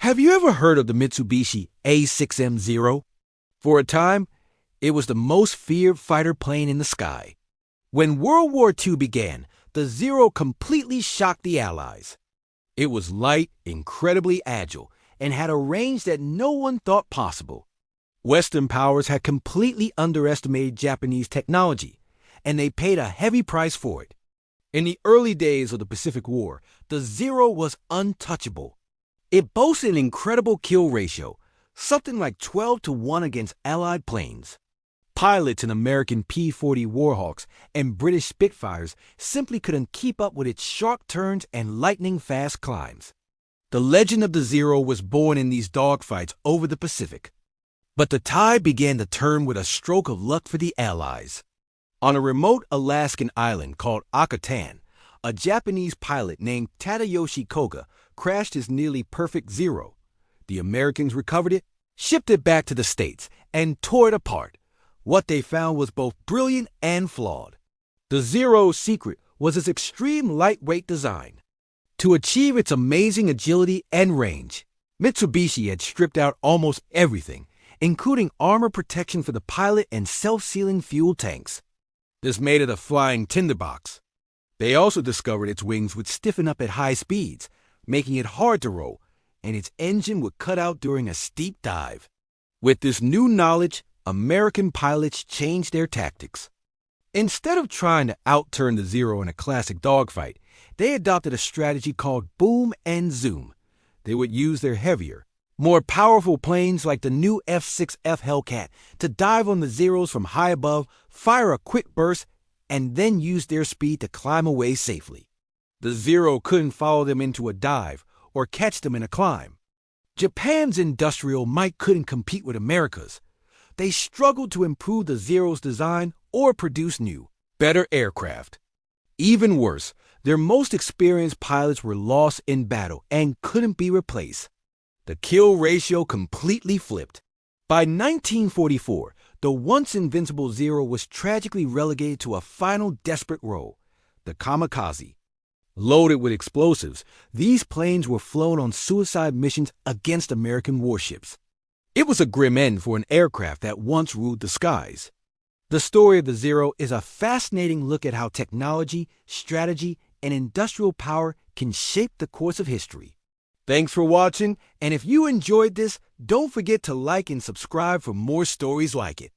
Have you ever heard of the Mitsubishi A6M0? For a time, it was the most feared fighter plane in the sky. When World War II began, the Zero completely shocked the Allies. It was light, incredibly agile, and had a range that no one thought possible. Western powers had completely underestimated Japanese technology, and they paid a heavy price for it. In the early days of the Pacific War, the Zero was untouchable. It boasted an incredible kill ratio, something like 12-1 against Allied planes. Pilots in American P-40 Warhawks and British Spitfires simply couldn't keep up with its sharp turns and lightning-fast climbs. The legend of the Zero was born in these dogfights over the Pacific. But the tide began to turn with a stroke of luck for the Allies. On a remote Alaskan island called Akutan, a Japanese pilot named Tadayoshi Koga crashed his nearly perfect Zero. The Americans recovered it, shipped it back to the States, and tore it apart. What they found was both brilliant and flawed. The Zero's secret was its extreme lightweight design. To achieve its amazing agility and range, Mitsubishi had stripped out almost everything, including armor protection for the pilot and self-sealing fuel tanks. This made it a flying tinderbox. They also discovered its wings would stiffen up at high speeds, making it hard to roll, and its engine would cut out during a steep dive. With this new knowledge, American pilots changed their tactics. Instead of trying to outturn the Zero in a classic dogfight, they adopted a strategy called boom and zoom. They would use their heavier, more powerful planes like the new F6F Hellcat to dive on the Zeros from high above, fire a quick burst, and then use their speed to climb away safely. The Zero couldn't follow them into a dive or catch them in a climb. Japan's industrial might couldn't compete with America's. They struggled to improve the Zero's design or produce new, better aircraft. Even worse, their most experienced pilots were lost in battle and couldn't be replaced. The kill ratio completely flipped. By 1944, the once invincible Zero was tragically relegated to a final desperate role, the kamikaze. Loaded with explosives, these planes were flown on suicide missions against American warships. It was a grim end for an aircraft that once ruled the skies. The story of the Zero is a fascinating look at how technology, strategy, and industrial power can shape the course of history. Thanks for watching, and if you enjoyed this, don't forget to like and subscribe for more stories like it.